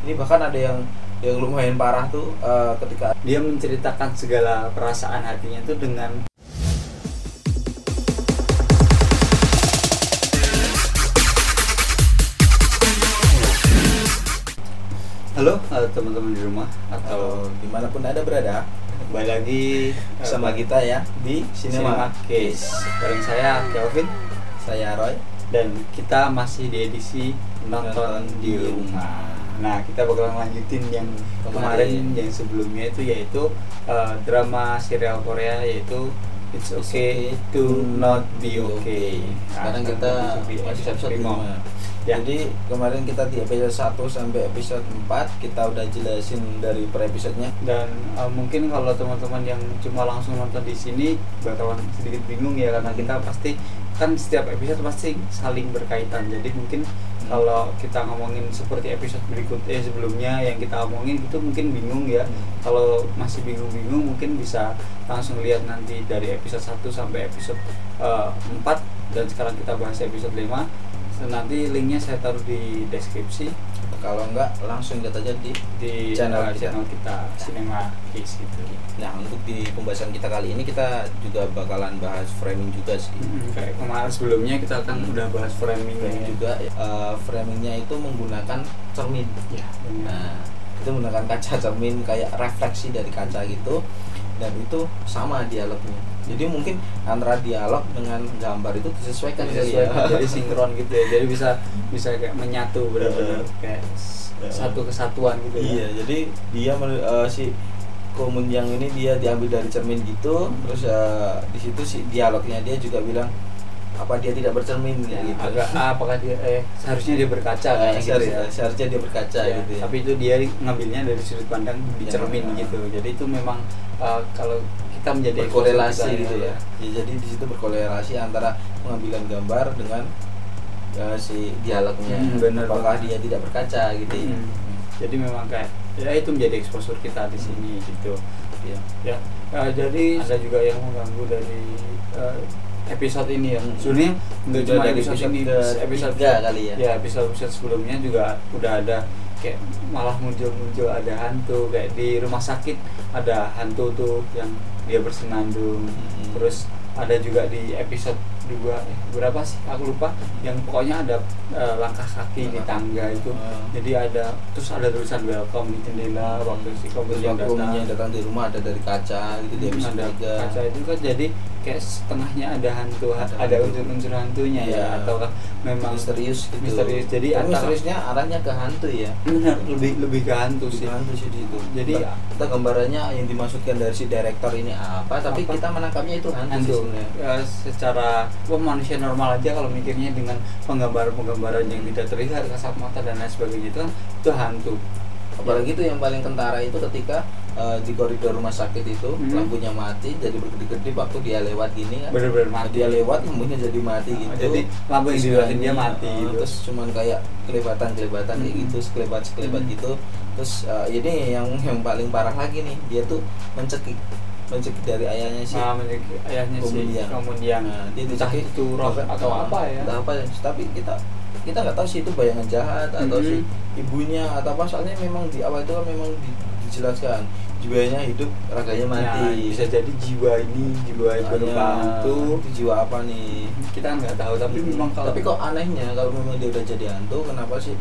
Ini bahkan ada yang lumayan parah tuh, ketika dia menceritakan segala perasaan hatinya tuh dengan halo teman-teman di rumah atau dimanapun Anda berada, kembali lagi sama kita ya di Cinema Case. Bareng saya Kelvin, Saya Roy, dan kita masih di edisi nonton di rumah. Nah, kita bakalan lanjutin yang kemarin yang sebelumnya itu, yaitu drama serial Korea, yaitu It's Okay to Not Be Okay. Sekarang kita di episode 5. Ya. Jadi kemarin kita di episode 1 sampai episode 4 kita udah jelasin dari per episodenya. Dan mungkin kalau teman-teman yang cuma langsung nonton di sini bakalan sedikit bingung ya, karena kita pasti kan setiap episode pasti saling berkaitan. Jadi mungkin kalau kita ngomongin seperti episode sebelumnya yang kita omongin itu mungkin bingung ya. Kalau masih bingung-bingung mungkin bisa langsung lihat nanti dari episode 1 sampai episode 4, dan sekarang kita bahas episode 5. Nanti linknya saya taruh di deskripsi. Kalau enggak langsung lihat aja di channel kita Cinema Case gitu. Nah, untuk di pembahasan kita kali ini kita juga bakalan bahas framing juga sih. Kayak kemarin sebelumnya kita kan udah bahas framing juga. Framingnya itu menggunakan cermin. Ya, nah, itu menggunakan kaca cermin kayak refleksi dari kaca gitu, dan itu sama dialognya. Jadi mungkin antara dialog dengan gambar itu disesuaikan ya. Jadi sinkron gitu ya. Jadi bisa kayak menyatu benar-benar kayak satu kesatuan gitu ya. Iya, jadi dia si Ko Moon Young ini dia diambil dari cermin gitu. Terus di situ si dialognya dia juga bilang apa dia tidak bercermin ya, gitu. Apakah dia seharusnya dia berkaca kayak gitu ya. Seharusnya dia berkaca ya, gitu ya. Tapi itu dia ngambilnya dari sudut pandang di cermin gitu. Jadi itu memang kalau kita menjadi berkorelasi gitu ya. Jadi di situ berkorelasi antara pengambilan gambar dengan si dialognya. Apakah dia tidak berkaca gitu ya. Jadi memang kayak ya itu menjadi exposure kita di sini gitu. Ya. Jadi ada juga yang mengganggu dari episode ini ya. Sebenarnya nggak cuma episode ini, episode 3 kali ya. Ya, episode sebelumnya juga udah ada kayak malah muncul ada hantu, kayak di rumah sakit ada hantu tuh yang dia bersenandung. Terus ada juga di episode 2 berapa sih aku lupa, yang pokoknya ada langkah kaki di tangga itu. Jadi terus ada tulisan welcome di jendela waktu si Komun yang datang di rumah ada dari kaca gitu. Dia bisa ada kaca itu kan, jadi kayak setengahnya ada hantu, ada unsur-unsur hantunya ya, atau memang misterius gitu. Jadi misteriusnya arahnya ke hantu ya. Benar, lebih ke hantu sih. Di situ. Jadi kita gambarannya yang dimaksudkan dari si direktor ini apa, tapi kita menangkapnya itu hantu. Ya, secara manusia normal aja kalau mikirnya dengan penggambaran yang tidak terlihat kasat mata dan lain sebagainya itu hantu. Apalagi itu yang paling kentara itu ketika di koridor rumah sakit itu lampunya mati jadi berkedip-kedip waktu dia lewat gini kan. Bener-bener mati. Dia lewat lampunya jadi mati gitu. Jadi lampu yang dilewatin dia mati gitu. Terus cuman kayak kelebatan kayak gitu, sekelebat gitu. Terus ini yang paling parah lagi nih, dia tuh mencekik dari ayahnya sih. Ayahnya sih Komun Young. Dia entah itu roh atau apa ya. Entah apa, tapi kita nggak tahu sih itu bayangan jahat atau si ibunya atau apa, soalnya memang di awal itu kan memang dijelaskan jiwanya hidup, raganya mati. Ya, bisa jadi jiwa berupa hantu. Itu jiwa apa nih? Kita nggak tahu, tapi memang tapi kok anehnya kalau memang dia udah jadi hantu, kenapa sih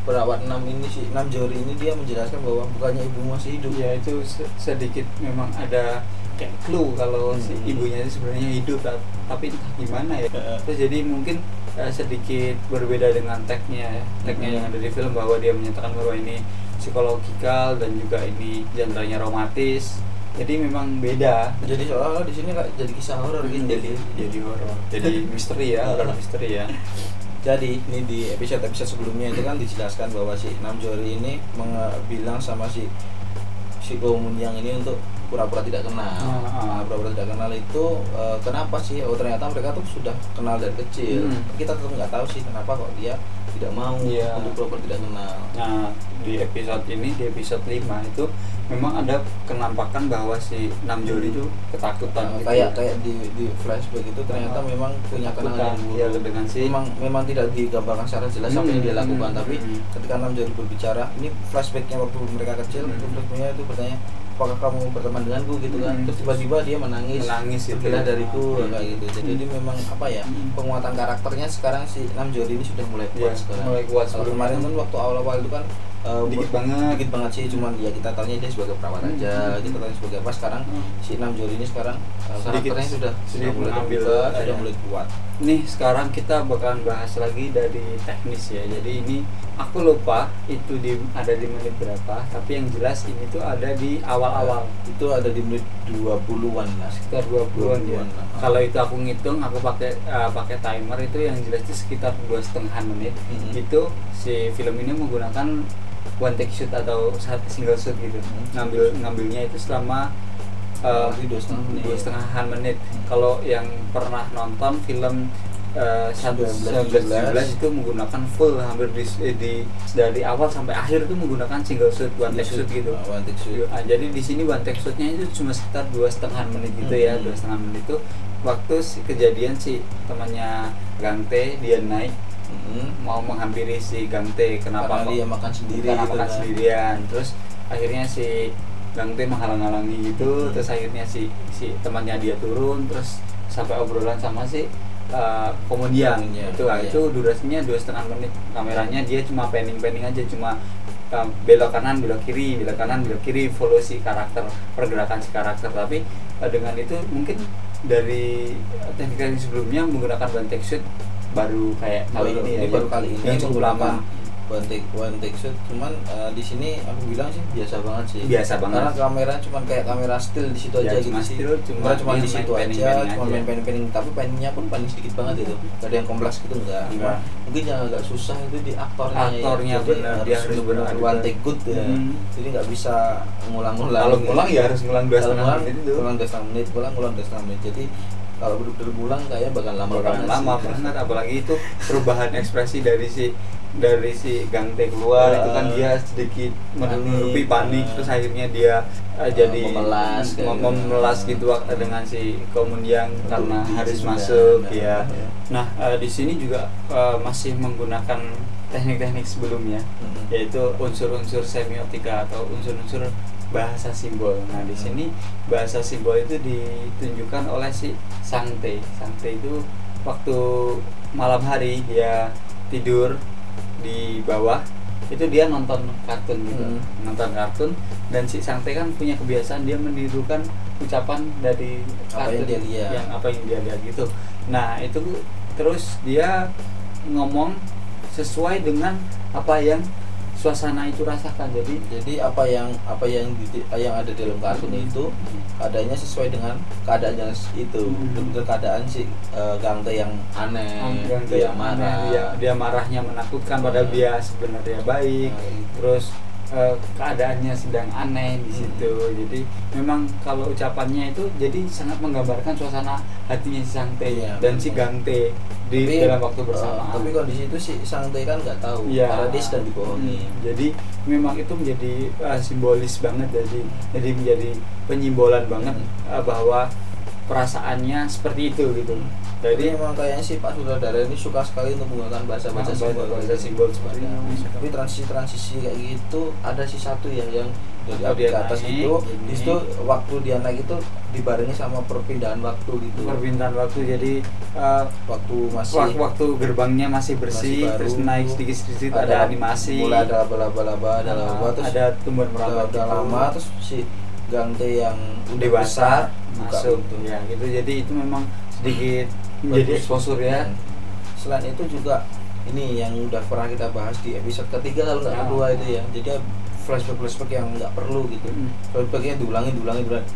perawat 6 Jori ini dia menjelaskan bahwa bukannya ibu masih hidup? Ya itu sedikit memang ada kayak clue kalau si ibunya itu sebenarnya hidup, tapi entah gimana ya. Terus jadi mungkin sedikit berbeda dengan tagnya yang ada di film, bahwa dia menyatakan bahwa ini psikologikal dan juga ini genrenya romantis. Jadi memang beda. Jadi soalnya di sini kayak jadi kisah horor gitu. Jadi horor. Jadi misteri ya, horor misteri ya. Jadi ini di episode sebelumnya itu kan dijelaskan bahwa si Namjoon ini bilang sama si Ko Moon Young ini untuk pura-pura tidak kenal. Pura-pura tidak kenal itu kenapa sih? Oh, ternyata mereka tuh sudah kenal dari kecil. Kita tetap nggak tahu sih kenapa kok dia tidak mau untuk pura-pura tidak kenal. Nah, di episode ini, di episode 5 itu memang ada kenampakan bahwa si Namjoon itu ketakutan gitu. Kayak di flashback itu ternyata memang punya kenangan yang buruk dengan si memang tidak digambarkan secara jelas apa yang dia lakukan, tapi ketika Namjoon berbicara, ini flashbacknya waktu mereka kecil, itu flashbacknya itu bertanya, apakah kamu berteman denganku gitu kan, terus tiba-tiba dia menangis pergilah dariku kayak gitu. Jadi ini memang apa ya, penguatan karakternya sekarang si Namjoon ini sudah mulai kuat sekarang. Kalau kemarin kan waktu awal-awal itu kan dikit banget sih, cuman ya kita tahunya dia sebagai perawat aja, kita tahu sebagai apa. Sekarang si Namjoon ini sekarang karakternya sudah mulai terbuka, sudah mulai kuat. Nih sekarang kita bakalan bahas lagi dari teknis ya. Jadi ini aku lupa itu ada di menit berapa, tapi yang jelas ini tuh ada di awal-awal. Itu ada di menit 20-an lah, sekitar 20-an ya. Kalau itu aku ngitung, aku pakai timer itu yang jelas itu sekitar 2,5 menit. Itu si film ini menggunakan one take shoot atau single shoot gitu. Ngambilnya itu selama 2,5 menit. Kalau yang pernah nonton film 1917 itu menggunakan full hampir dari awal sampai akhir itu menggunakan single shoot, one take shoot gitu. Jadi di sini one take shootnya itu cuma sekitar 2,5 menit gitu ya. 2,5 menit itu waktu si kejadian si temannya Gang Tae dia naik mau menghampiri si Gang Tae. Kenapa dia makan sendirian, terus akhirnya si Gang Tae menghalang-halangi gitu. Terus akhirnya si temannya dia turun, terus sampai obrolan sama si Komundiang itu durasinya 2,5 menit. Kameranya dia cuma panning aja, cuma belok kanan belok kiri follow si karakter, pergerakan si karakter. Tapi dengan itu mungkin dari teknik sebelumnya menggunakan one take shoot baru kayak kali ini baru kali ini yang cukup lama one take shoot. Cuman di sini aku bilang sih biasa banget karena kamera cuman kayak kamera still di situ aja gitu sih, cuma di situ aja, cuma main panning, tapi panningnya pun paling sedikit banget itu, gak ada yang kompleks gitu, enggak. Mungkin yang agak susah itu di aktornya benar, dia harus benar one take good ya. Jadi nggak bisa ngulang-ngulang. Kalau ngulang ya harus ngulang 2,5 menit itu, ngulang 2,5 menit. Jadi kalau bener-bener ngulang kayaknya bakal lama banget. Apalagi itu perubahan ekspresi dari si Gang Tae keluar itu kan dia sedikit menutupi panik, terus akhirnya dia jadi memelas gitu dengan si Komundiang karena harus masuk ya. Nah di sini juga masih menggunakan teknik-teknik sebelumnya, yaitu unsur-unsur semiotika atau unsur-unsur bahasa simbol. Nah di sini bahasa simbol itu ditunjukkan oleh si Sang Tae. Sang Tae itu waktu malam hari dia tidur di bawah itu dia nonton kartun gitu, nonton kartun, dan si Sang Tae kan punya kebiasaan dia menirukan ucapan dari kartun apa yang dia lihat gitu. Nah itu terus dia ngomong sesuai dengan apa yang suasana itu rasakan. Jadi apa yang ada dalam kartun itu adanya sesuai dengan keadaannya itu. Betul keadaan si Gang Tae yang aneh, dia marah, dia marahnya menakutkan padahal dia sebenarnya baik. Terus keadaannya sedang aneh di situ. Jadi memang kalau ucapannya itu jadi sangat menggambarkan suasana hatinya si Sang Tae dan si Gang Tae dalam waktu bersamaan. Tapi kondisi itu si Sang Tae kan nggak tahu karena dia sedang dibohongi. Jadi memang itu menjadi simbolis banget, jadi menjadi penyimbolan banget bahwa perasaannya seperti itu gitu. Jadi memang kayaknya sih Pak Sutradara ini suka sekali untuk menggunakan bahasa simbol seperti ini. Tapi transisi kayak gitu ada sih satu yang dari ke atas itu, di situ waktu dia naik itu dibarengi sama perpindahan waktu gitu. Perpindahan waktu, jadi waktu gerbangnya masih bersih, terus naik sedikit ada animasi. Mulai ada laba-laba, terus ada tumbuhan merambat lama, terus si Gang Tae yang dewasa masuk ya gitu. Jadi itu memang sedikit menjadi exposure ya. Selain itu juga ini yang udah pernah kita bahas di episode ketiga kalau nggak kedua itu ya. Jadi flashback yang nggak perlu gitu. Flashbacknya diulangi.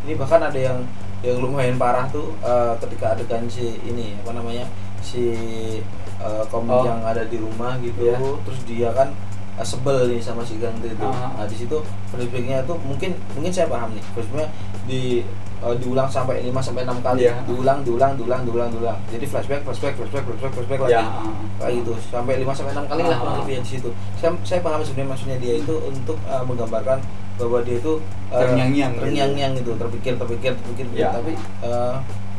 Ini bahkan ada yang lumayan parah tuh ketika adegan si ini apa namanya si Kom yang ada di rumah gitu. Terus dia kan sebel nih sama si Gangde itu. Nah di situ flashbacknya itu mungkin saya paham nih, flashbacknya diulang sampai 5 sampai 6 kali, diulang. Jadi flashback lagi. Kayak gitu sampai 5 sampai 6 kali lah kurang lebih di situ. Saya paham sebenarnya maksudnya dia itu untuk menggambarkan bahwa dia itu terngiang-ngiang gitu, terpikir. Tapi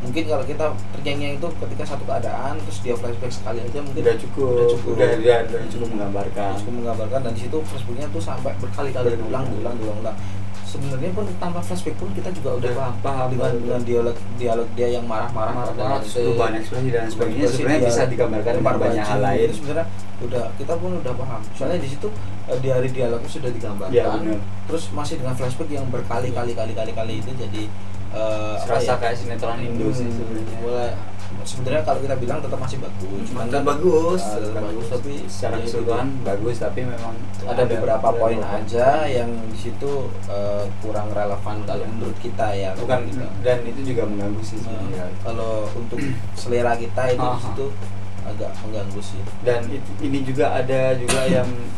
mungkin kalau kita terngiang-ngiang itu ketika satu keadaan terus dia flashback sekali aja mungkin udah cukup menggambarkan. Dan di situ flashbacknya tuh sampai berkali-kali diulang. Sebenarnya pun tanpa flashback pun kita juga udah paham dengan dialog dia yang marah-marah perubahan ekspresi dan sebagainya sebenarnya bisa digambarkan dengan banyak hal lain. Sebenarnya kita pun udah paham. Soalnya di situ di hari dialognya sudah digambarkan. Terus masih dengan flashback yang berkali-kali itu jadi serasa kayak sinetron Indo sih sebenarnya. Sebenarnya kalau kita bilang tetap masih bagus, bagus tapi secara keseluruhan bagus, tapi memang ada beberapa poin aja yang di situ kurang relevan kalau menurut kita ya. Bukan dan itu juga mengganggu sih sebenarnya. Kalau untuk selera kita itu di situ agak mengganggu sih. Dan ini juga ada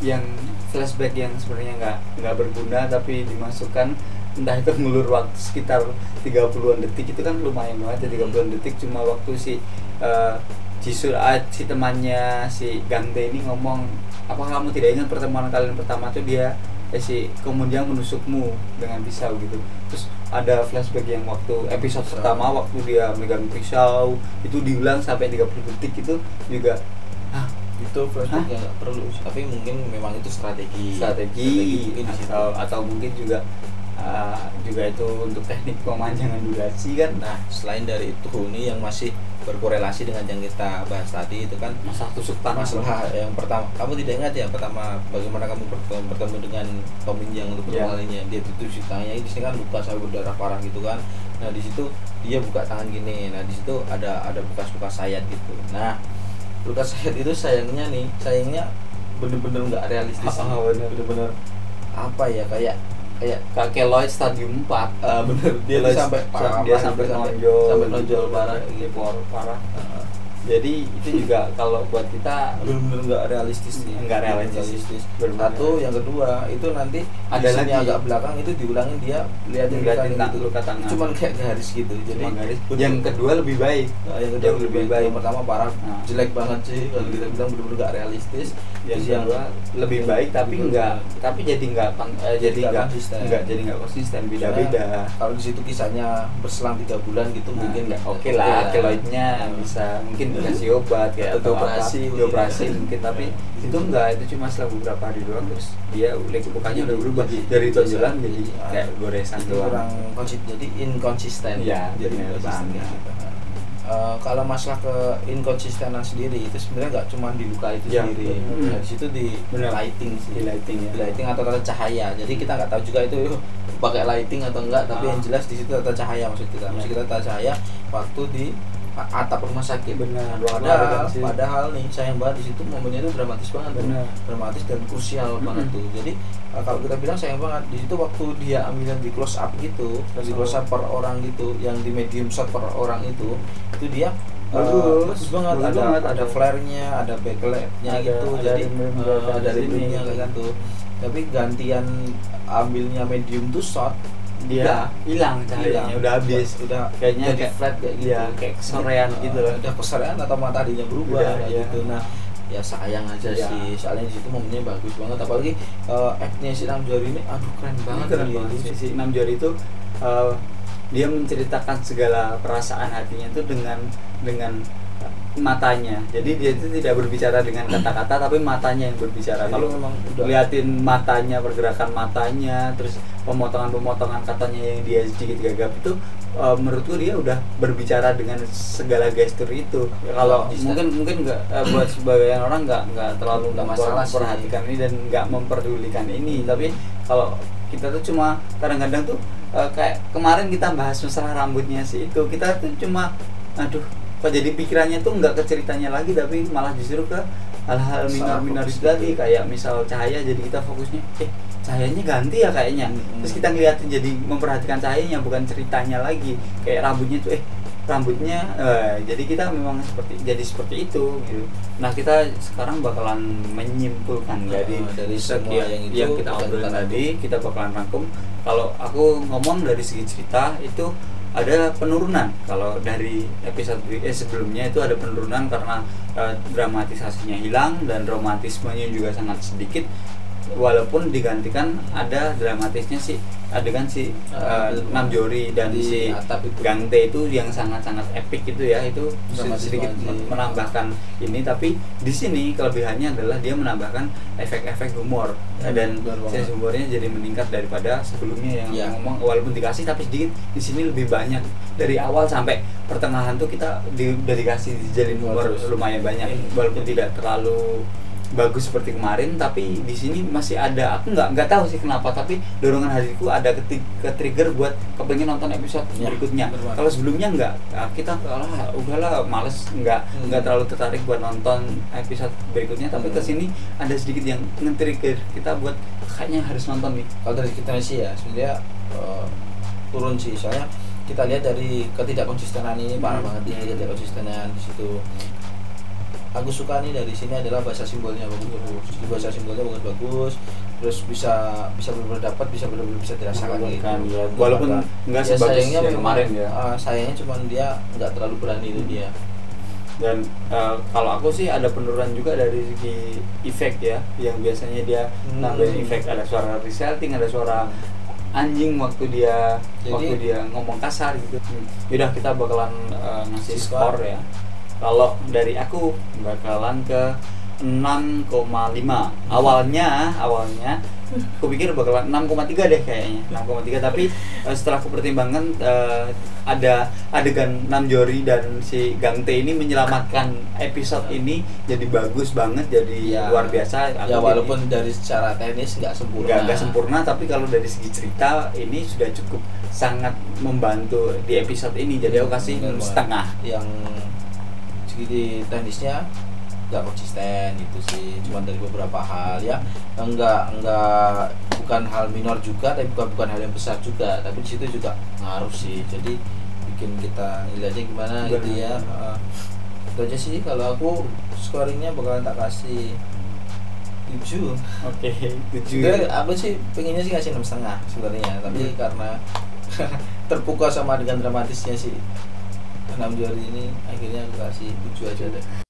yang flashback yang sebenarnya nggak berguna tapi dimasukkan, entah itu ngulur waktu sekitar 30-an detik, itu kan lumayan banget ya 30-an detik, cuma waktu si si temannya si Gangde ini ngomong, apa kamu tidak ingat pertemuan kalian pertama tuh dia si kemudian menusukmu dengan pisau gitu. Terus ada flashback yang waktu episode pertama waktu dia megang pisau itu diulang sampai 30 detik, itu juga itu flashback yang nggak perlu, tapi mungkin memang itu strategi atau mungkin juga itu untuk teknik pemanjangan durasi kan. Nah selain dari itu ini yang masih berkorelasi dengan yang kita bahas tadi itu kan masalah tusuk tangan. Masalah yang pertama, kamu tidak ingat ya pertama bagaimana kamu bertemu dengan peminjam untuk pertama kalinya, dia ditusuk tangannya, di sini kan luka sampai berdarah parah gitu kan. Nah di situ dia buka tangan gini, nah di situ ada bekas sayat gitu. Nah luka sayat itu sayangnya bener-bener nggak realistis. Bener-bener apa ya, kayak keloid stadium 4. Bener, dia sampai nonjol parah gitu. Parah. Jadi itu juga kalau buat kita benar-benar nggak realistis nih. Nggak realistis. Satu, yang kedua itu nanti ada lagi agak belakang itu diulangin dia liatin luka tangan. Cuman kayak garis gitu. Jadi garis. Yang kedua lebih baik. Yang kedua lebih baik. Yang pertama parah, jelek banget sih kalau kita bilang benar-benar nggak realistis. Yang kedua lebih baik tapi jadi nggak konsisten, beda-beda. Kalau di situ kisahnya berselang 3 bulan gitu mungkin oke lah, keloidnya bisa mungkin dikasih obat kayak atau operasi mungkin, tapi itu enggak, itu cuma setelah beberapa hari doang terus dia lukanya udah berubah dari tonjolan jadi kayak goresan doang. Kurang jadi inkonsisten. Ya, jadi kalau masalah keinkonsistenan sendiri itu sebenarnya nggak cuma di luka itu sendiri. Nah, di situ di lighting sih. Di lighting atau tata cahaya. Jadi kita nggak tahu juga itu pakai lighting atau enggak, tapi yang jelas di situ tata cahaya maksud kita. Maksud kita tata cahaya waktu di atap rumah sakit. Benar. Padahal nih sayang banget di situ momennya itu dramatis banget. Dramatis dan krusial banget tuh. Jadi kalau kita bilang sayang banget di situ waktu dia ambilnya di close up gitu, di close up per orang gitu, yang di medium shot per orang itu dia bagus banget, ada flare-nya, ada backlight-nya gitu, jadi ada rimnya kayak gitu. Tapi gantian ambilnya medium to shot dia hilang cahayanya, udah habis, udah kayaknya jadi flat kayak gitu, kayak kesorean gitu loh, udah kesorean atau mataharinya berubah gitu. Nah ya sayang aja sih, soalnya di situ momennya bagus banget, apalagi act-nya si Namjoon ini aduh keren banget. Si Namjoon itu dia menceritakan segala perasaan hatinya itu dengan matanya. Jadi dia itu tidak berbicara dengan kata-kata tapi matanya yang berbicara. Kalau liatin matanya, pergerakan matanya, terus pemotongan katanya yang dia sedikit gagap itu menurutku dia udah berbicara dengan segala gestur itu. Kalau mungkin nggak buat sebagian orang nggak terlalu memperhatikan ini dan nggak memperdulikan ini, tapi kalau kita tuh cuma kadang-kadang tuh kayak kemarin kita bahas masalah rambutnya sih itu, kita tuh cuma aduh kok jadi pikirannya tuh nggak ke ceritanya lagi tapi malah justru ke hal-hal minor itu lagi, kayak misal cahaya jadi kita fokusnya cahayanya ganti ya kayaknya, terus kita ngeliatin jadi memperhatikan cahayanya bukan ceritanya lagi, kayak rambutnya tuh rambutnya jadi kita memang seperti itu gitu. Nah kita sekarang bakalan menyimpulkan dari semua yang kita obrolin tadi, kita bakalan rangkum. Kalau aku ngomong dari segi cerita itu ada penurunan. Kalau dari episode sebelumnya itu ada penurunan karena dramatisasinya hilang dan romantismenya juga sangat sedikit, walaupun digantikan ada dramatisnya si adegan si Namjoon dan si Gang Tae itu yang sangat-sangat epic itu ya, itu sedikit menambahkan ini. Tapi di sini kelebihannya adalah dia menambahkan efek-efek humor dan sense humornya jadi meningkat daripada sebelumnya yang ngomong walaupun dikasih tapi sedikit, di sini lebih banyak. Dari awal sampai pertengahan tuh kita udah dikasih dijalin humor lumayan banyak, walaupun tidak terlalu bagus seperti kemarin, tapi di sini masih ada. Aku nggak tahu sih kenapa, tapi dorongan hatiku ada ke trigger buat kepengen nonton episode berikutnya. Kalau sebelumnya nggak, kita udahlah males, nggak terlalu tertarik buat nonton episode berikutnya. Tapi kesini ada sedikit yang nge-trigger kita buat kayaknya harus nonton nih. Kalau dari kita sih ya sebenarnya turun sih, soalnya kita lihat dari ketidakkonsistenan ini parah banget nih, ketidakkonsistenan di situ. Aku suka nih dari sini adalah bahasa simbolnya bagus. Jadi bahasa simbolnya bagus, terus bisa benar-benar dapat, bisa benar-benar bisa dirasakan gitu. Ya, walaupun nggak sebagus yang kemarin ya. Sayangnya cuma dia nggak terlalu berani itu dia. Dan kalau aku sih ada penurunan juga dari segi efek ya, yang biasanya dia nambahin efek, ada suara resetting, ada suara anjing waktu dia ngomong kasar gitu. Yaudah kita bakalan ngasih skor ya. Kalau dari aku bakalan ke 6,5. Awalnya aku pikir bakalan 6,3 deh kayaknya. 6,3, tapi setelah aku pertimbangkan ada adegan Namjoon dan si Gang Tae ini menyelamatkan episode ini jadi bagus banget, jadi luar biasa. Ya walaupun dari secara teknis nggak sempurna, tapi kalau dari segi cerita ini sudah cukup sangat membantu di episode ini. Jadi aku kasih 6,5. Yang di teknisnya nggak konsisten gitu sih, cuma dari beberapa hal ya, bukan hal minor juga, tapi bukan hal yang besar juga, tapi di situ juga ngaruh sih, jadi bikin kita lihatnya gimana gitu ya. Itu aja sih kalau aku. Scoringnya bakalan tak kasih 7. Oke, 7. Aku sih pengennya sih kasih 6,5 sebenarnya, tapi karena terpukau sama dengan dramatisnya sih Namjoon ini, akhirnya aku kasih 7 aja deh.